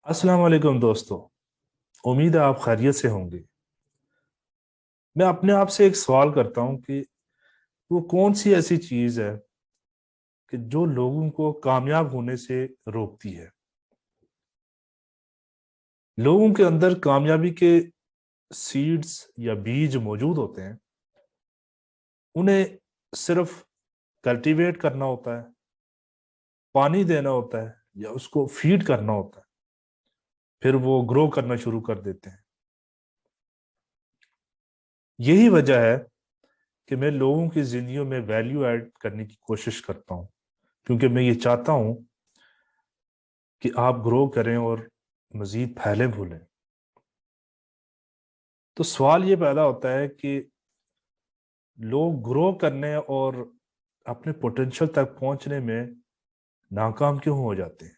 अस्सलाम वालेकुम दोस्तों। उम्मीद है आप खैरियत से होंगे। मैं अपने आप से एक सवाल करता हूं कि वो कौन सी ऐसी चीज है कि जो लोगों को कामयाब होने से रोकती है। लोगों के अंदर कामयाबी के सीड्स या बीज मौजूद होते हैं। उन्हें सिर्फ कल्टीवेट करना होता है, पानी देना होता है या उसको फीड करना होता है, फिर वो ग्रो करना शुरू कर देते हैं। यही वजह है कि मैं लोगों की जिंदगियों में वैल्यू ऐड करने की कोशिश करता हूं, क्योंकि मैं ये चाहता हूं कि आप ग्रो करें और मजीद फैले फूलें। तो सवाल ये पैदा होता है कि लोग ग्रो करने और अपने पोटेंशियल तक पहुंचने में नाकाम क्यों हो जाते हैं।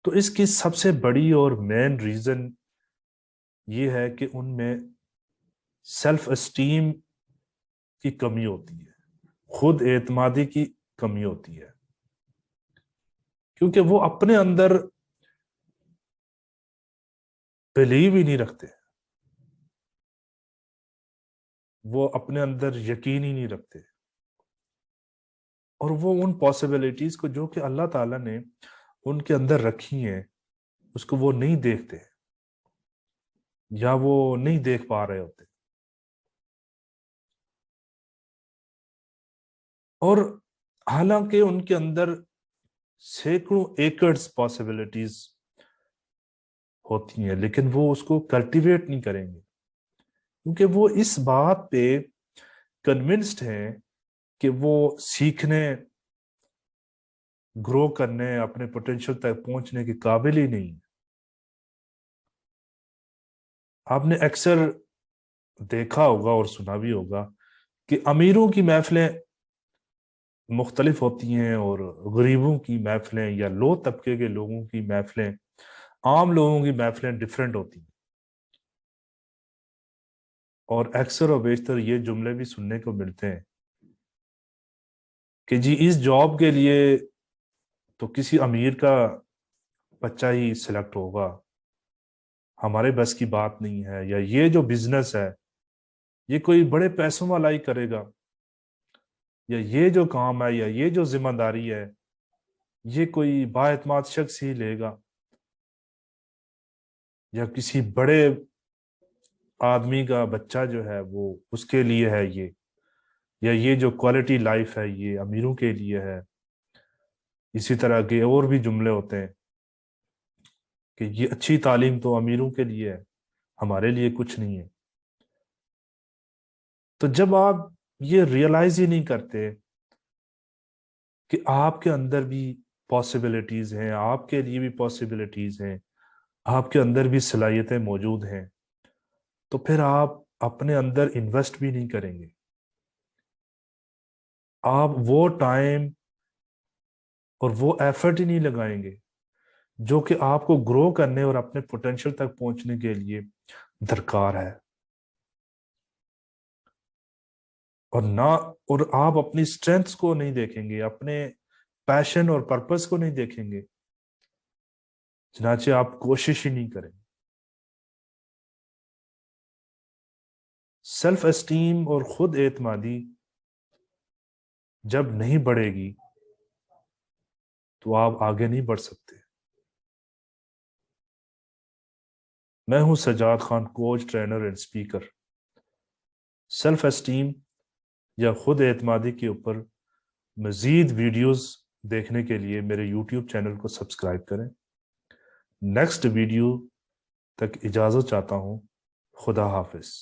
तो इसकी सबसे बड़ी और मेन रीजन ये है कि उनमें सेल्फ एस्टीम की कमी होती है, खुद एतमादी की कमी होती है, क्योंकि वो अपने अंदर बिलीव ही नहीं रखते, वो अपने अंदर यकीन ही नहीं रखते, और वो उन पॉसिबिलिटीज को जो कि अल्लाह ताला ने उनके अंदर रखी हैं उसको वो नहीं देखते या वो नहीं देख पा रहे होते। और हालांकि उनके अंदर सैकड़ों एकड़्स पॉसिबिलिटीज होती हैं, लेकिन वो उसको कल्टीवेट नहीं करेंगे, क्योंकि वो इस बात पे कन्विंस्ड हैं कि वो सीखने, ग्रो करने, अपने पोटेंशियल तक पहुंचने के काबिल ही नहीं है। आपने अक्सर देखा होगा और सुना भी होगा कि अमीरों की महफिलें मुख्तलिफ होती हैं और गरीबों की महफिलें या लो तबके के लोगों की महफिलें, आम लोगों की महफिलें डिफरेंट होती हैं। और अक्सर और बेशतर ये जुमले भी सुनने को मिलते हैं कि जी इस जॉब के लिए तो किसी अमीर का बच्चा ही सिलेक्ट होगा, हमारे बस की बात नहीं है, या ये जो बिजनेस है ये कोई बड़े पैसों वाला ही करेगा, या ये जो काम है या ये जो जिम्मेदारी है ये कोई बाएतमाद शख्स ही लेगा, या किसी बड़े आदमी का बच्चा जो है वो उसके लिए है ये, या ये जो क्वालिटी लाइफ है ये अमीरों के लिए है। इसी तरह के और भी जुमले होते हैं कि ये अच्छी तालीम तो अमीरों के लिए है, हमारे लिए कुछ नहीं है। तो जब आप ये रियलाइज ही नहीं करते कि आपके अंदर भी पॉसिबिलिटीज हैं, आपके लिए भी पॉसिबिलिटीज हैं, आपके अंदर भी सलाहियतें मौजूद हैं, तो फिर आप अपने अंदर इन्वेस्ट भी नहीं करेंगे। आप वो टाइम और वो एफर्ट ही नहीं लगाएंगे जो कि आपको ग्रो करने और अपने पोटेंशियल तक पहुंचने के लिए दरकार है। और ना, और आप अपनी स्ट्रेंथ्स को नहीं देखेंगे, अपने पैशन और पर्पस को नहीं देखेंगे, चनाचे आप कोशिश ही नहीं करेंगे। सेल्फ एस्टीम और खुद एतमादी जब नहीं बढ़ेगी तो आप आगे नहीं बढ़ सकते। मैं हूं Sajjad Khan, coach, trainer and speaker. Self esteem या खुद एतमादी के ऊपर मजीद वीडियोस देखने के लिए मेरे यूट्यूब चैनल को सब्सक्राइब करें। नेक्स्ट वीडियो तक इजाज़त चाहता हूं। खुदा हाफिज।